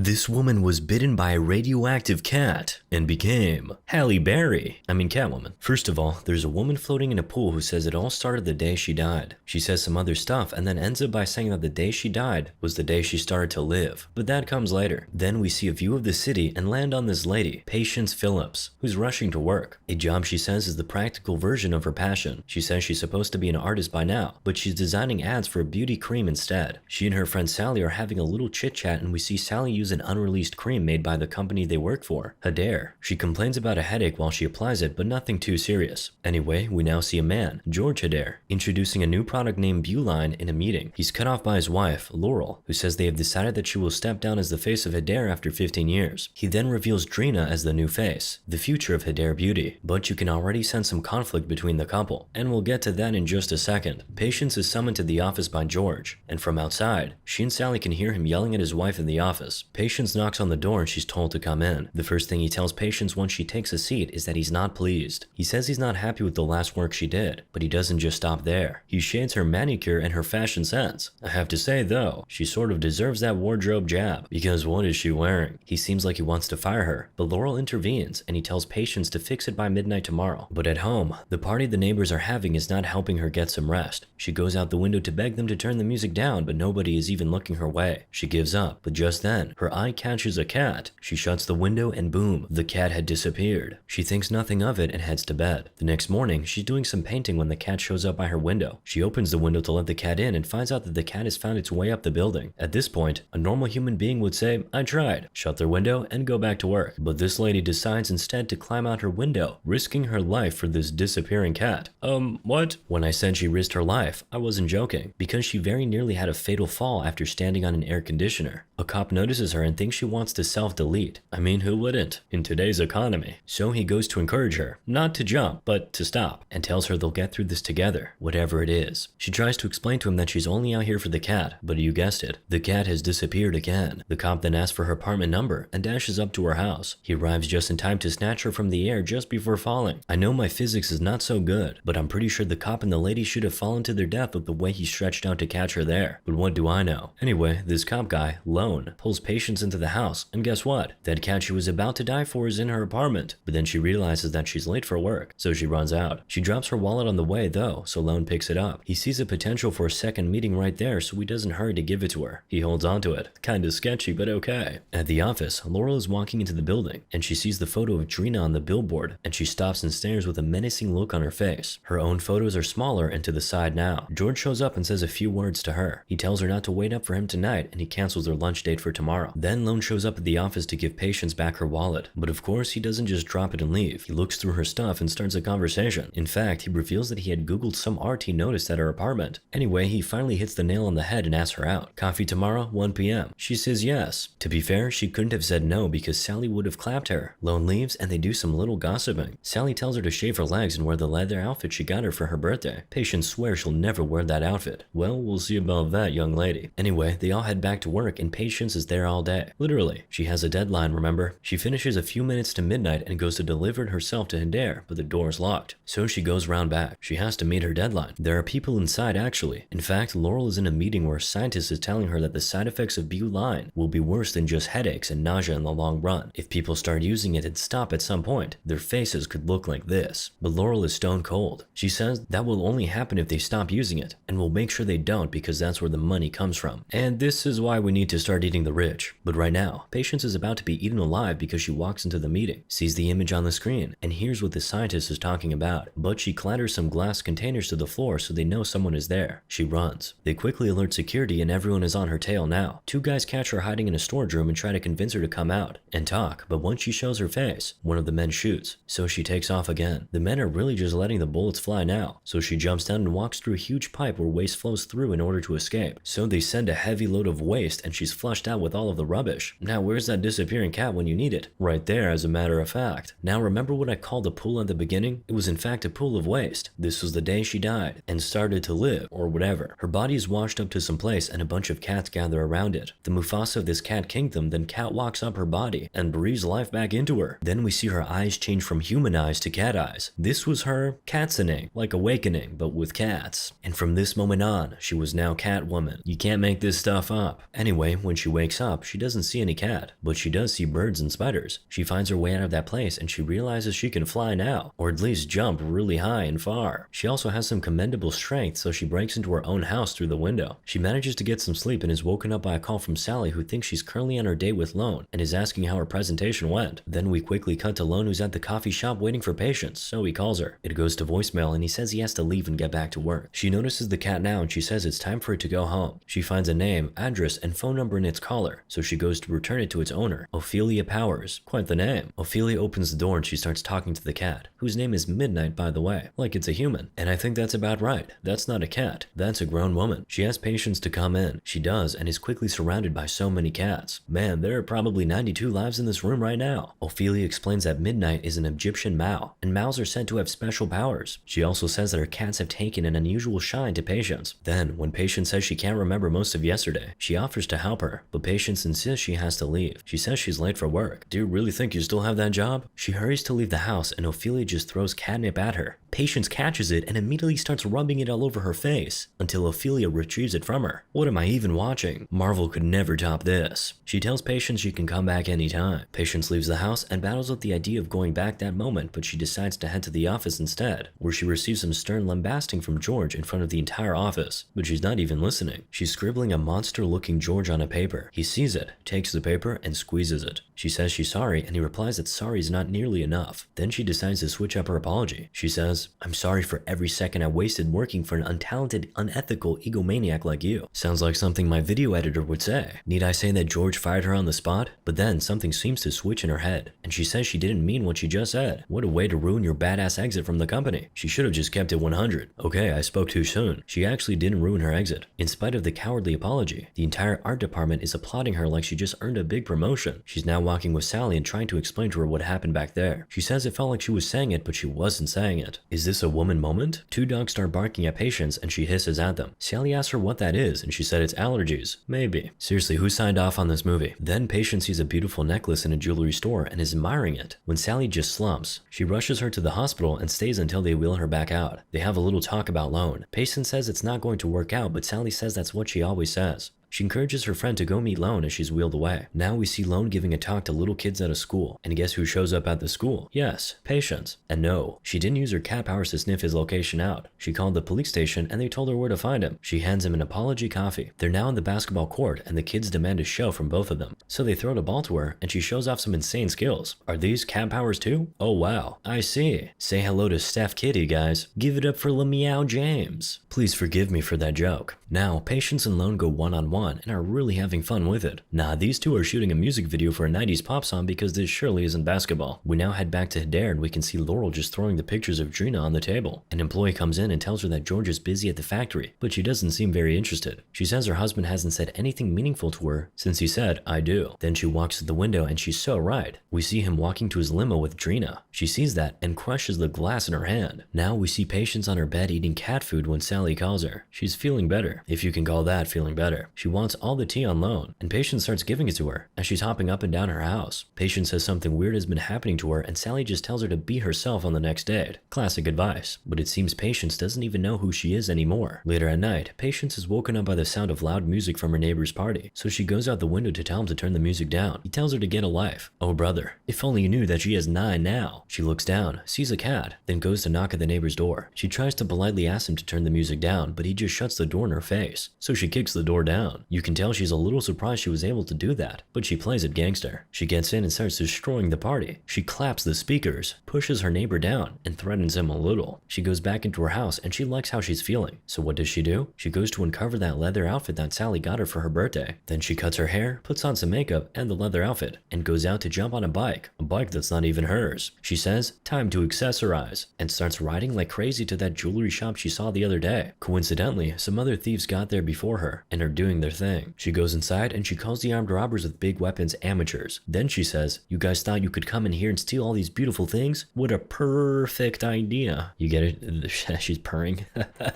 This woman was bitten by a radioactive cat and became Halle Berry. I mean Catwoman. First of all, there's a woman floating in a pool who says it all started the day she died. She says some other stuff and then ends up by saying that the day she died was the day she started to live. But that comes later. Then we see a view of the city and land on this lady, Patience Phillips, who's rushing to work. A job she says is the practical version of her passion. She says she's supposed to be an artist by now, but she's designing ads for a beauty cream instead. She and her friend Sally are having a little chit chat and we see Sally use an unreleased cream made by the company they work for, Adair. She complains about a headache while she applies it, but nothing too serious. Anyway, we now see a man, George Adair, introducing a new product named Buline in a meeting. He's cut off by his wife, Laurel, who says they have decided that she will step down as the face of Adair after 15 years. He then reveals Drina as the new face, the future of Adair Beauty, but you can already sense some conflict between the couple, and we'll get to that in just a second. Patience is summoned to the office by George, and from outside, she and Sally can hear him yelling at his wife in the office. Patience knocks on the door and she's told to come in. The first thing he tells Patience once she takes a seat is that he's not pleased. He says he's not happy with the last work she did, but he doesn't just stop there. He shades her manicure and her fashion sense. I have to say though, she sort of deserves that wardrobe jab, because what is she wearing? He seems like he wants to fire her, but Laurel intervenes and he tells Patience to fix it by midnight tomorrow. But at home, the party the neighbors are having is not helping her get some rest. She goes out the window to beg them to turn the music down, but nobody is even looking her way. She gives up, but just then, her eye catches a cat. She shuts the window and boom, the cat had disappeared. She thinks nothing of it and heads to bed. The next morning, she's doing some painting when the cat shows up by her window. She opens the window to let the cat in and finds out that the cat has found its way up the building. At this point, a normal human being would say, I tried, shut their window and go back to work. But this lady decides instead to climb out her window, risking her life for this disappearing cat. What? When I said she risked her life, I wasn't joking, because she very nearly had a fatal fall after standing on an air conditioner. A cop notices her and thinks she wants to self-delete. I mean, who wouldn't in today's economy? So he goes to encourage her, not to jump, but to stop, and tells her they'll get through this together, whatever it is. She tries to explain to him that she's only out here for the cat, but you guessed it, the cat has disappeared again. The cop then asks for her apartment number and dashes up to her house. He arrives just in time to snatch her from the air just before falling. I know my physics is not so good, but I'm pretty sure the cop and the lady should have fallen to their death with the way he stretched out to catch her there. But what do I know? Anyway, this cop guy, Lone, pulls Patience into the house, and guess what? That cat she was about to die for is in her apartment. But then she realizes that she's late for work, so she runs out. She drops her wallet on the way though, so Lone picks it up. He sees a potential for a second meeting right there, so he doesn't hurry to give it to her. He holds on to it. Kinda sketchy, but okay. At the office, Laurel is walking into the building, and she sees the photo of Drina on the billboard, and she stops and stares with a menacing look on her face. Her own photos are smaller and to the side now. George shows up and says a few words to her. He tells her not to wait up for him tonight, and he cancels their lunch date for tomorrow. Then Lone shows up at the office to give Patience back her wallet, but of course he doesn't just drop it and leave. He looks through her stuff and starts a conversation. In fact, he reveals that he had googled some art he noticed at her apartment. Anyway, he finally hits the nail on the head and asks her out. Coffee tomorrow, 1 p.m. She says yes. To be fair, she couldn't have said no because Sally would have clapped her. Lone leaves and they do some little gossiping. Sally tells her to shave her legs and wear the leather outfit she got her for her birthday. Patience swears she'll never wear that outfit. Well, we'll see about that, young lady. Anyway, they all head back to work and Patience is there all day. Literally, she has a deadline, remember? She finishes a few minutes to midnight and goes to deliver it herself to Adair, but the door is locked. So she goes round back. She has to meet her deadline. There are people inside actually. In fact, Laurel is in a meeting where a scientist is telling her that the side effects of Buline will be worse than just headaches and nausea in the long run. If people start using it and stop at some point, their faces could look like this. But Laurel is stone cold. She says that will only happen if they stop using it, and we'll make sure they don't because that's where the money comes from. And this is why we need to start eating the rich. But right now, Patience is about to be eaten alive because she walks into the meeting, sees the image on the screen, and hears what the scientist is talking about. But she clatters some glass containers to the floor so they know someone is there. She runs. They quickly alert security and everyone is on her tail now. Two guys catch her hiding in a storage room and try to convince her to come out and talk, but once she shows her face, one of the men shoots, so she takes off again. The men are really just letting the bullets fly now, so she jumps down and walks through a huge pipe where waste flows through in order to escape. So they send a heavy load of waste and she's flushed out with all of the rubbish. Now where's that disappearing cat when you need it? Right there, as a matter of fact. Now remember what I called a pool at the beginning? It was in fact a pool of waste. This was the day she died and started to live, or whatever. Her body is washed up to some place and a bunch of cats gather around it. The Mufasa of this cat kingdom then catwalks up her body and breathes life back into her. Then we see her eyes change from human eyes to cat eyes. This was her catsening, like awakening, but with cats. And from this moment on, she was now Catwoman. You can't make this stuff up. Anyway, when she wakes up, she doesn't see any cat, but she does see birds and spiders. She finds her way out of that place and she realizes she can fly now, or at least jump really high and far. She also has some commendable strength, so she breaks into her own house through the window. She manages to get some sleep and is woken up by a call from Sally, who thinks she's currently on her date with Lone and is asking how her presentation went. Then we quickly cut to Lone, who's at the coffee shop waiting for patients, so he calls her. It goes to voicemail and he says he has to leave and get back to work. She notices the cat now and she says it's time for it to go home. She finds a name, address, and phone number in its collar, so she goes to return it to its owner, Ophelia Powers. Quite the name. Ophelia opens the door and she starts talking to the cat, whose name is Midnight, by the way, like it's a human. And I think that's about right. That's not a cat. That's a grown woman. She asks patients to come in. She does, and is quickly surrounded by so many cats. Man, there are probably 92 lives in this room right now. Ophelia explains that Midnight is an Egyptian Mao, and Maos are said to have special powers. She also says that her cats have taken an unusual shine to Patience. Then, when Patience says she can't remember most of yesterday, she offers to help her, but Patience insists she has to leave. She says she's late for work. Do you really think you still have that job? She hurries to leave the house, and Ophelia just throws catnip at her. Patience catches it and immediately starts rubbing it all over her face until Ophelia retrieves it from her. What am I even watching? Marvel could never top this. She tells Patience she can come back anytime. Patience leaves the house and battles with the idea of going back that moment, but she decides to head to the office instead, where she receives some stern lambasting from George in front of the entire office, but she's not even listening. She's scribbling a monster-looking George on a paper. He sees it, takes the paper, and squeezes it. She says she's sorry, and he replies that sorry is not nearly enough. Then she decides to switch up her apology. She says, "I'm sorry for every second I wasted working for an untalented, unethical egomaniac like you." Sounds like something my video editor would say. Need I say that George fired her on the spot? But then something seems to switch in her head, and she says she didn't mean what she just said. What a way to ruin your badass exit from the company. She should have just kept it 100. Okay, I spoke too soon. She actually didn't ruin her exit. In spite of the cowardly apology, the entire art department is applauding her like she just earned a big promotion. She's now walking with Sally and trying to explain to her what happened back there. She says it felt like she was saying it, but she wasn't saying it. Is this a woman moment? Two dogs start barking at Patience and she hisses at them. Sally asks her what that is and she said it's allergies. Maybe. Seriously, who signed off on this movie? Then Patience sees a beautiful necklace in a jewelry store and is admiring it, when Sally just slumps. She rushes her to the hospital and stays until they wheel her back out. They have a little talk about Lone. Patience says it's not going to work out, but Sally says that's what she always says. She encourages her friend to go meet Lone as she's wheeled away. Now we see Lone giving a talk to little kids at a school. And guess who shows up at the school? Yes, Patience. And no, she didn't use her cat powers to sniff his location out. She called the police station and they told her where to find him. She hands him an apology coffee. They're now in the basketball court and the kids demand a show from both of them. So they throw the ball to her and she shows off some insane skills. Are these cat powers too? Oh wow, I see. Say hello to Steph Kitty, guys. Give it up for LaMeow James. Please forgive me for that joke. Now, Patience and Lone go one-on-one and are really having fun with it. Nah, these two are shooting a music video for a 90s pop song because this surely isn't basketball. We now head back to Adair and we can see Laurel just throwing the pictures of Drina on the table. An employee comes in and tells her that George is busy at the factory, but she doesn't seem very interested. She says her husband hasn't said anything meaningful to her since he said, "I do." Then she walks to the window and she's so right. We see him walking to his limo with Drina. She sees that and crushes the glass in her hand. Now we see Patience on her bed eating cat food when Sally calls her. She's feeling better, if you can call that feeling better. She wants all the tea on loan, and Patience starts giving it to her as she's hopping up and down her house. Patience says something weird has been happening to her, and Sally just tells her to be herself on the next date. Classic advice, but it seems Patience doesn't even know who she is anymore. Later at night, Patience is woken up by the sound of loud music from her neighbor's party, so she goes out the window to tell him to turn the music down. He tells her to get a life. Oh brother, if only you knew that she has 9 now. She looks down, sees a cat, then goes to knock at the neighbor's door. She tries to politely ask him to turn the music down, but he just shuts the door in her face, so she kicks the door down. You can tell she's a little surprised she was able to do that, but she plays it gangster. She gets in and starts destroying the party. She claps the speakers, pushes her neighbor down, and threatens him a little. She goes back into her house and she likes how she's feeling. So what does she do? She goes to uncover that leather outfit that Sally got her for her birthday. Then she cuts her hair, puts on some makeup and the leather outfit, and goes out to jump on a bike that's not even hers. She says, "Time to accessorize," and starts riding like crazy to that jewelry shop she saw the other day. Coincidentally, some other thieves got there before her and are doing their thing. She goes inside and she calls the armed robbers with big weapons amateurs. Then she says, "You guys thought you could come in here and steal all these beautiful things? What a perfect idea." You get it? She's purring.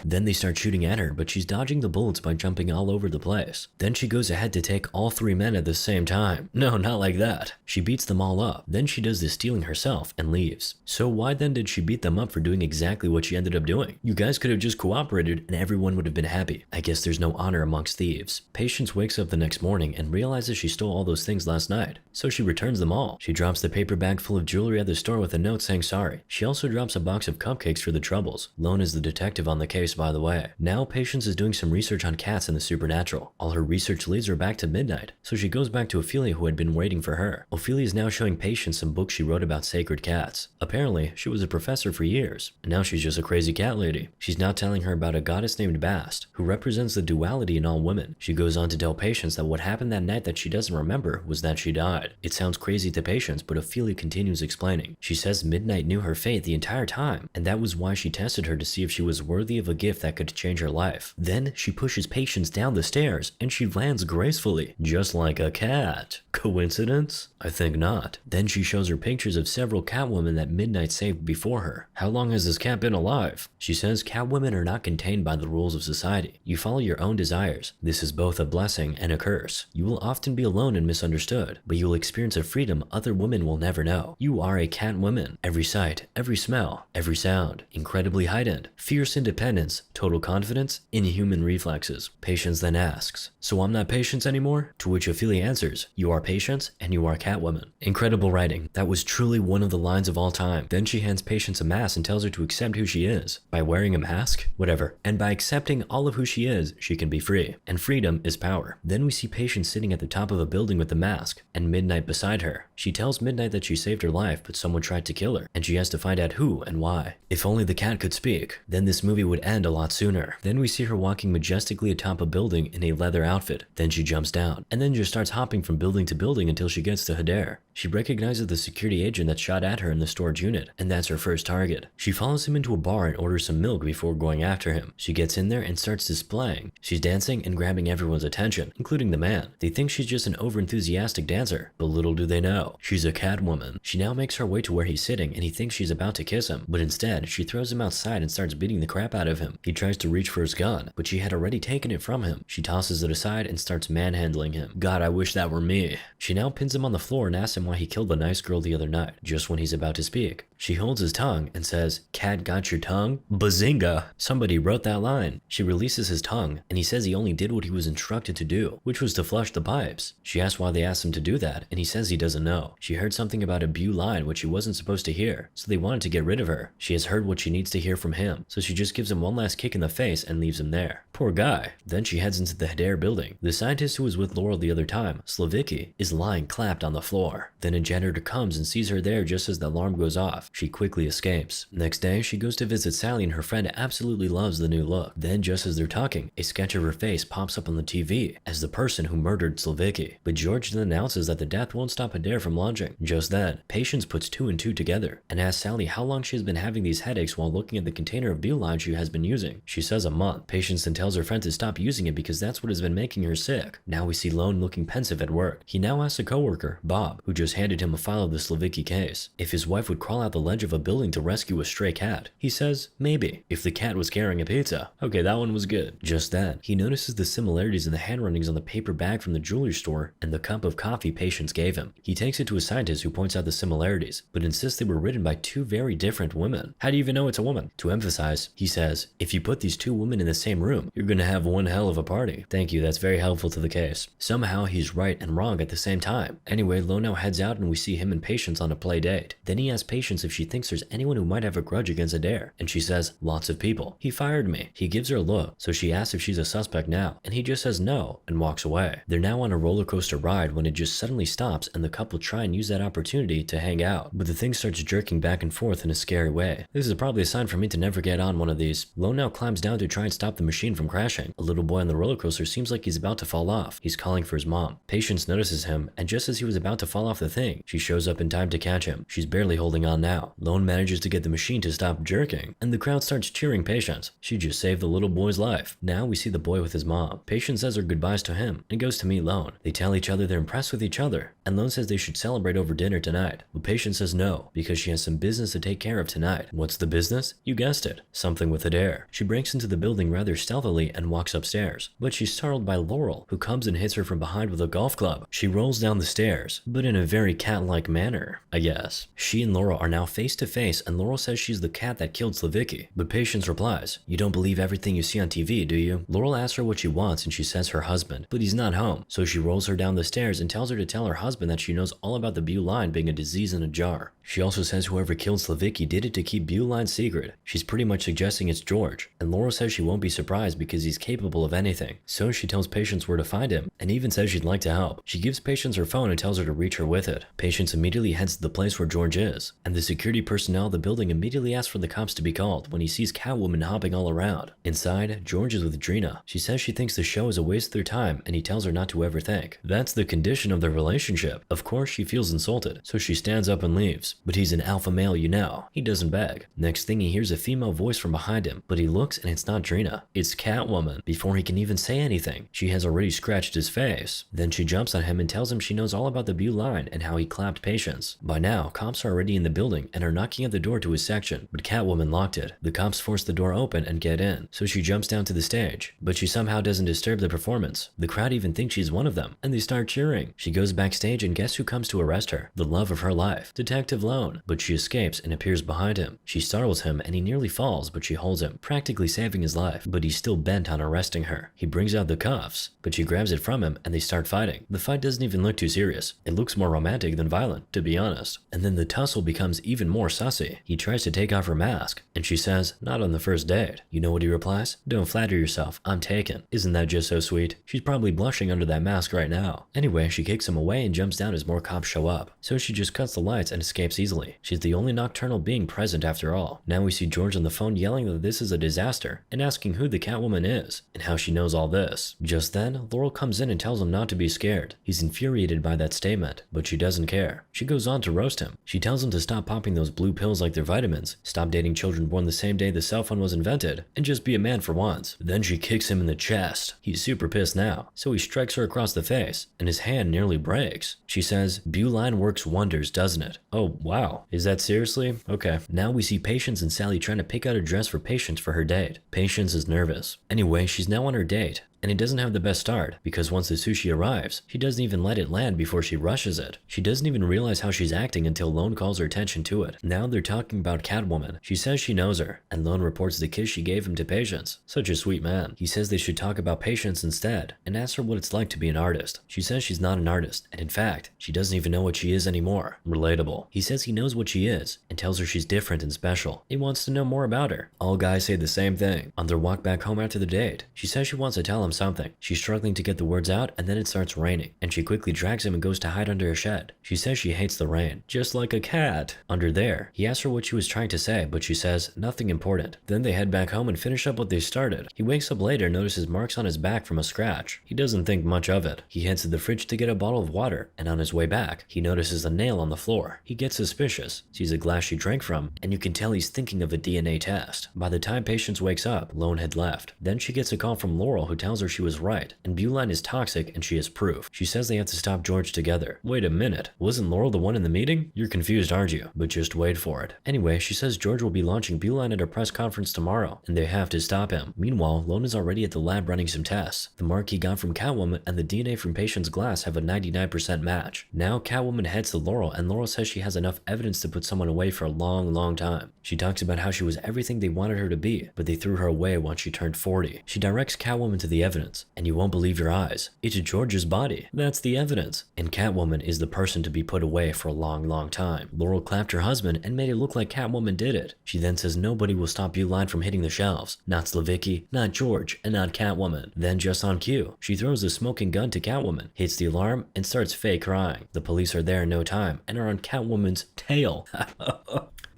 Then they start shooting at her, but she's dodging the bullets by jumping all over the place. Then she goes ahead to take all 3 men at the same time. No, not like that. She beats them all up. Then she does the stealing herself and leaves. So why then did she beat them up for doing exactly what she ended up doing? You guys could have just cooperated and everyone would have been happy. I guess there's no honor amongst thieves. Patience wakes up the next morning and realizes she stole all those things last night, so she returns them all. She drops the paper bag full of jewelry at the store with a note saying sorry. She also drops a box of cupcakes for the troubles. Lone is the detective on the case, by the way. Now Patience is doing some research on cats and the supernatural. All her research leads her back to midnight, so she goes back to Ophelia, who had been waiting for her. Ophelia is now showing Patience some books she wrote about sacred cats. Apparently, she was a professor for years, and now she's just a crazy cat lady. She's now telling her about a goddess named Bast, who represents the duality in all women. She goes on to tell Patience that what happened that night that she doesn't remember was that she died. It sounds crazy to Patience, but Ophelia continues explaining. She says Midnight knew her fate the entire time, and that was why she tested her to see if she was worthy of a gift that could change her life. Then she pushes Patience down the stairs, and she lands gracefully, just like a cat. Coincidence? I think not. Then she shows her pictures of several catwomen that Midnight saved before her. How long has this cat been alive? She says catwomen are not contained by the rules of society. You follow your own desires. This is both a blessing and a curse. You will often be alone and misunderstood, but you will experience a freedom other women will never know. You are a catwoman. Every sight, every smell, every sound, incredibly heightened, fierce independence, total confidence, inhuman reflexes. Patience then asks, so I'm not Patience anymore? To which Ophelia answers, you are Patience and you are Catwoman. Incredible writing. That was truly one of the lines of all time. Then she hands Patience a mask and tells her to accept who she is. By wearing a mask? Whatever. And by accepting all of who she is, she can be free. And freedom is power. Then we see Patience sitting at the top of a building with the mask, and Midnight beside her. She tells Midnight that she saved her life, but someone tried to kill her, and she has to find out who and why. If only the cat could speak, then this movie would end a lot sooner. Then we see her walking majestically atop a building in a leather outfit. Then she jumps down, and then just starts hopping from building to building until she gets to Hader. She recognizes the security agent that shot at her in the storage unit, and that's her first target. She follows him into a bar and orders some milk before going after him. She gets in there and starts displaying. She's dancing and grabbing everyone's attention, including the man. They think she's just an over-enthusiastic dancer, but little do they know, she's a Catwoman. She now makes her way to where he's sitting, and he thinks she's about to kiss him, but instead, she throws him outside and starts beating the crap out of him. He tries to reach for his gun, but she had already taken it from him. She tosses it aside and starts manhandling him. God, I wish that were me. She now pins him on the floor and asks him why he killed the nice girl the other night. Just when he's about to speak, she holds his tongue and says, "Cat got your tongue?" Bazinga! Somebody wrote that line. She releases his tongue, and he says he only did what he was instructed to do, which was to flush the pipes. She asks why they asked him to do that, and he says he doesn't know. She heard something about a Bew line which she wasn't supposed to hear, so they wanted to get rid of her. She has heard what she needs to hear from him, so she just gives him one last kick in the face and leaves him there. Poor guy. Then she heads into the Hader building. The scientist who was with Laurel the other time, Slavicki, is lying clapped on the floor. Then a janitor comes and sees her there just as the alarm goes off. She quickly escapes. Next day, she goes to visit Sally, and her friend absolutely loves the new look. Then just as they're talking, a sketch of her face pops up on the TV as the person who murdered Slavicki. But George then announces that the death won't stop Hader from launching. Just then, Patience puts two and two together and asks Sally how long she has been having these headaches while looking at the container of Bew line she has been using. She says a month. Patience then tells her friend to stop using it because that's what has been making her sick. Now we see Lone looking pensive at work. He now asks a coworker, Bob, who just handed him a file of the Slavicki case, if his wife would crawl out the ledge of a building to rescue a stray cat. He says, maybe, if the cat was carrying a pizza. Okay, that one was good. Just then, he notices the similarities in the handwritings on the paper bag from the jewelry store and the cup of coffee Patience gave him. He takes it to a scientist who points out the similarities, but insists they were written by two very different women. How do you even know it's a woman? To emphasize, he says, if you put these two women in the same room, you're gonna have one hell of a party. Thank you, that's very helpful to the case. Somehow he's right and wrong at the same time. Anyway, Lone now heads out and we see him and Patience on a play date. Then he asks Patience if she thinks there's anyone who might have a grudge against Hader, and she says, lots of people. He fired me. He gives her a look, so she asks if she's a suspect now, and he just says no and walks away. They're now on a roller coaster ride when it just suddenly stops and the couple try and use that opportunity to hang out, but the thing starts jerking back and forth in a scary way. This is probably a sign for me to never get on one of these. Lone now climbs down to try and stop the machine from crashing. A little boy on the roller coaster seems like he's about to fall off. He's calling for his mom. Patience notices him, and just as he was about to fall off the thing, she shows up in time to catch him. She's barely holding on now. Lone manages to get the machine to stop jerking, and the crowd starts cheering Patience. She just saved the little boy's life. Now we see the boy with his mom. Patience says her goodbyes to him and goes to meet Lone. They tell each other they're impressed with each other, and Lone says they should celebrate over dinner tonight. But Patience says no, because she has some business to take care of tonight. What's the business? You guessed it. Something with Hader. She breaks into the building rather stealthily and walks upstairs, but she's startled by Laurel, who comes and hits her from behind with a golf club. She rolls down the stairs, but in a very cat-like manner, I guess. She and Laurel are now face to face, and Laurel says she's the cat that killed Slavicki. But Patience replies, "You don't believe everything you see on TV, do you?" Laurel asks her what she wants, and she says her husband, but he's not home. So she rolls her down the stairs and tells her to tell her husband that she knows all about the Bew line being a disease in a jar. She also says whoever killed Slavicki did it to keep Bew line's secret. She's pretty much suggesting it's George, and Laurel says she won't be surprised because he's capable of anything. So she tells Patience where to find him, and even says she'd like to help. She gives Patience her phone and tells her to reach her with it. Patience immediately heads to the place where George is, and the security personnel of the building immediately asks for the cops to be called when he sees Catwoman hopping all around. Inside, George is with Drina. She says she thinks the show is a waste of their time, and he tells her not to ever think. That's the condition of their relationship. Of course, she feels insulted, so she stands up and leaves. But he's an alpha male, you know. He doesn't beg. Next thing, he hears a female voice from behind him, but he looks and it's not Drina. It's Catwoman. Before he can even say anything, she has already scratched his face. Then she jumps on him and tells him she knows all about the Bew line and how he clapped Patience. By now, cops are already in the building and are knocking at the door to his section, but Catwoman locked it. The cops force the door open and get in, so she jumps down to the stage, but she somehow doesn't disturb the performance. The crowd even thinks she's one of them, and they start cheering. She goes backstage, and guess who comes to arrest her? The love of her life, Detective Lone. But she escapes and appears behind him. She startles him and he nearly falls, but she holds him, practically saving his life. But he's still bent on arresting her. He brings out the cuffs, but she grabs it from him and they start fighting. The fight doesn't even look too serious. It looks more romantic than violent, to be honest. And then the tussle becomes even more sussy. He tries to take off her mask, and she says, "Not on the first date." You know what he replies? "Don't flatter yourself, I'm taken." Isn't that just so sweet? She's probably blushing under that mask right now. Anyway, she kicks him away and jumps down as more cops show up. So she just cuts the lights and escapes easily. She's the only nocturnal being present after all. Now we see George on the phone yelling that this is a disaster and asking who the Catwoman is and how she knows all this. Just then, Laurel comes in and tells him not to be scared. He's infuriated by that statement, but she doesn't care. She goes on to roast him. She tells him to stop popping those blue pills like they're vitamins, stop dating children born the same day the cell phone was invented, and just be a man for once. Then she kicks him in the chest. He's super pissed now, so he strikes her across the face, and his hand nearly breaks. She says, "Bew line works wonders, doesn't it?" Oh, wow. Is that seriously? Okay. Now we see Patience and Sally trying to pick out a dress for Patience for her date. Patience is nervous. Anyway, she's now on her date, and it doesn't have the best start, because once the sushi arrives, she doesn't even let it land before she rushes it. She doesn't even realize how she's acting until Lone calls her attention to it. Now they're talking about Catwoman. She says she knows her, and Lone reports the kiss she gave him to Patience. Such a sweet man. He says they should talk about Patience instead, and asks her what it's like to be an artist. She says she's not an artist, and in fact, she doesn't even know what she is anymore. Relatable. He says he knows what she is, and tells her she's different and special. He wants to know more about her. All guys say the same thing. On their walk back home after the date, she says she wants to tell him something. She's struggling to get the words out, and then it starts raining, and she quickly drags him and goes to hide under a shed. She says she hates the rain, just like a cat. Under there, he asks her what she was trying to say, but she says nothing important. Then they head back home and finish up what they started. He wakes up later and notices marks on his back from a scratch. He doesn't think much of it. He heads to the fridge to get a bottle of water, and on his way back, he notices a nail on the floor. He gets suspicious, sees a glass she drank from, and you can tell he's thinking of a DNA test. By the time Patience wakes up, Lone had left. Then she gets a call from Laurel, who tells her she was right, and Bew line is toxic and she has proof. She says they have to stop George together. Wait a minute, wasn't Laurel the one in the meeting? You're confused, aren't you? But just wait for it. Anyway, she says George will be launching Bew line at a press conference tomorrow, and they have to stop him. Meanwhile, Lone is already at the lab running some tests. The mark he got from Catwoman and the DNA from Patient's glass have a 99% match. Now Catwoman heads to Laurel, and Laurel says she has enough evidence to put someone away for a long time. She talks about how she was everything they wanted her to be, but they threw her away once she turned 40. She directs Catwoman to the evidence, and you won't believe your eyes. It's George's body. That's the evidence. And Catwoman is the person to be put away for a long time. Laurel clapped her husband and made it look like Catwoman did it. She then says nobody will stop Bew line from hitting the shelves. Not Slavicki, not George, and not Catwoman. Then just on cue, she throws a smoking gun to Catwoman, hits the alarm, and starts fake crying. The police are there in no time and are on Catwoman's tail.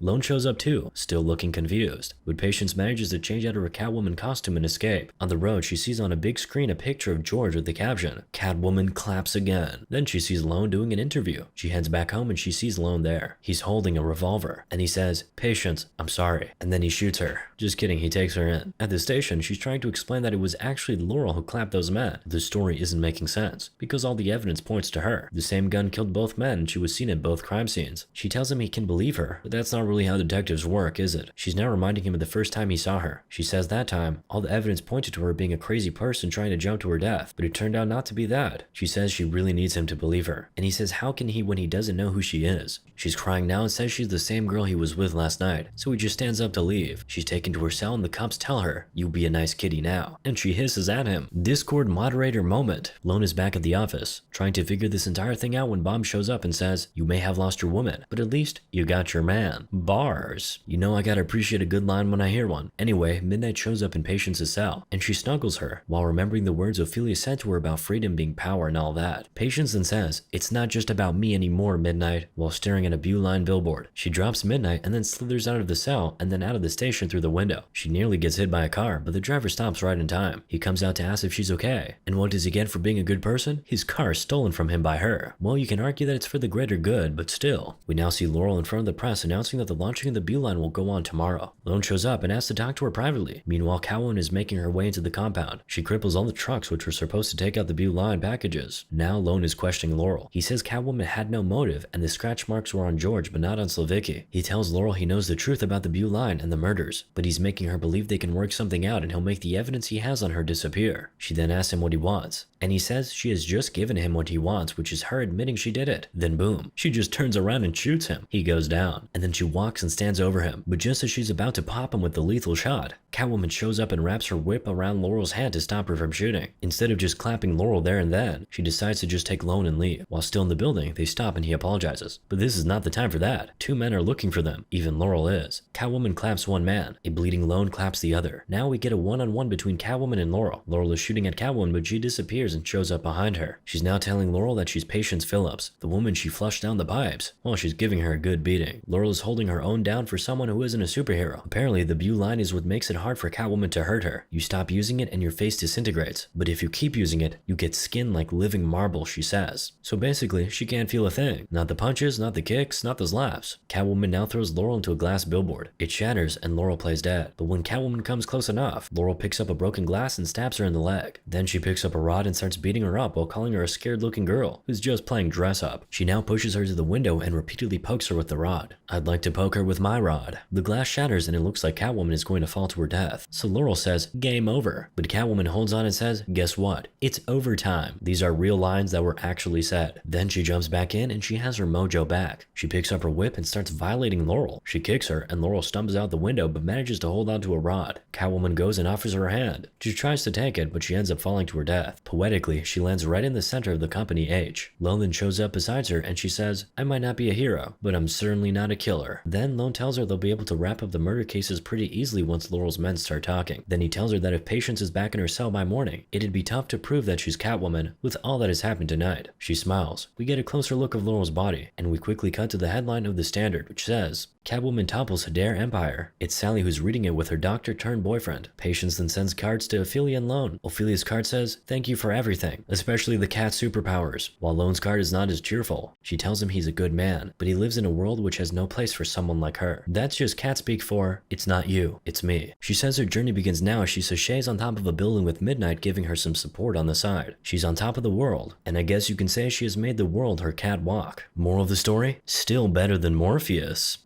Lone shows up too, still looking confused, but Patience manages to change out of her Catwoman costume and escape. On the road, she sees on a big screen a picture of George with the caption, "Catwoman claps again." Then she sees Lone doing an interview. She heads back home and she sees Lone there. He's holding a revolver, and he says, "Patience, I'm sorry." And then he shoots her. Just kidding, he takes her in. At the station, she's trying to explain that it was actually Laurel who clapped those men. The story isn't making sense, because all the evidence points to her. The same gun killed both men, and she was seen at both crime scenes. She tells him he can believe her, but that's not not really how detectives work, is it? She's now reminding him of the first time he saw her. She says that time, all the evidence pointed to her being a crazy person trying to jump to her death, but it turned out not to be that. She says she really needs him to believe her, and he says how can he when he doesn't know who she is? She's crying now and says she's the same girl he was with last night, so he just stands up to leave. She's taken to her cell and the cops tell her, "You be a nice kitty now," and she hisses at him. Discord moderator moment. Lone is back at the office, trying to figure this entire thing out when Bob shows up and says, "You may have lost your woman, but at least you got your man." Bars. You know I gotta appreciate a good line when I hear one. Anyway, Midnight shows up in Patience's cell, and she snuggles her, while remembering the words Ophelia said to her about freedom being power and all that. Patience then says, "It's not just about me anymore, Midnight," while staring at a Buline billboard. She drops Midnight and then slithers out of the cell and then out of the station through the window. She nearly gets hit by a car, but the driver stops right in time. He comes out to ask if she's okay. And what does he get for being a good person? His car is stolen from him by her. Well, you can argue that it's for the greater good, but still. We now see Laurel in front of the press announcing that the launching of the Buline will go on tomorrow. Lone shows up and asks to talk to her privately. Meanwhile, Catwoman is making her way into the compound. She cripples all the trucks which were supposed to take out the Buline packages. Now Lone is questioning Laurel. He says Catwoman had no motive and the scratch marks were on George but not on Slavicki. He tells Laurel he knows the truth about the Buline and the murders, but he's making her believe they can work something out and he'll make the evidence he has on her disappear. She then asks him what he wants, and he says she has just given him what he wants, which is her admitting she did it. Then boom, she just turns around and shoots him. He goes down, and then she walks and stands over him, but just as she's about to pop him with the lethal shot, Catwoman shows up and wraps her whip around Laurel's hand to stop her from shooting. Instead of just clapping Laurel there and then, she decides to just take Lone and leave. While still in the building, they stop and he apologizes. But this is not the time for that. Two men are looking for them, even Laurel is. Catwoman claps one man, a bleeding Lone claps the other. Now we get a one-on-one between Catwoman and Laurel. Laurel is shooting at Catwoman, but she disappears and shows up behind her. She's now telling Laurel that she's Patience Phillips, the woman she flushed down the pipes. Well, she's giving her a good beating. Laurel is holding her own down for someone who isn't a superhero. Apparently, the Buline is what makes it hard for Catwoman to hurt her. You stop using it and your face disintegrates, but if you keep using it, you get skin like living marble, she says. So basically, she can't feel a thing. Not the punches, not the kicks, not the slaps. Catwoman now throws Laurel into a glass billboard. It shatters and Laurel plays dead. But when Catwoman comes close enough, Laurel picks up a broken glass and stabs her in the leg. Then she picks up a rod and starts beating her up while calling her a scared looking girl who's just playing dress up. She now pushes her to the window and repeatedly pokes her with the rod. "I'd like to poke her with my rod." The glass shatters and it looks like Catwoman is going to fall to her death. So Laurel says, "Game over." But Catwoman holds on and says, "Guess what? It's overtime." These are real lines that were actually said. Then she jumps back in and she has her mojo back. She picks up her whip and starts violating Laurel. She kicks her and Laurel stumbles out the window but manages to hold onto a rod. Catwoman goes and offers her a hand. She tries to take it, but she ends up falling to her death. Poetically, she lands right in the center of the company H. Lone then shows up beside her and she says, "I might not be a hero, but I'm certainly not a killer." Then Lone tells her they'll be able to wrap up the murder cases pretty easily once Laurel's men start talking. Then he tells her that if Patience is back in her cell by morning, it'd be tough to prove that she's Catwoman with all that has happened tonight. She smiles. We get a closer look of Laurel's body, and we quickly cut to the headline of the Standard, which says, "Catwoman topples Hedare Empire." It's Sally who's reading it with her doctor-turned-boyfriend. Patience then sends cards to Ophelia and Lone. Ophelia's card says, "Thank you for everything, especially the cat's superpowers," while Lone's card is not as cheerful. She tells him he's a good man, but he lives in a world which has no place for someone like her. That's just cat speak for, "It's not you, it's me." She says her journey begins now as she sashays on top of a building with Midnight giving her some support on the side. She's on top of the world, and I guess you can say she has made the world her catwalk. Moral of the story? Still better than Morpheus.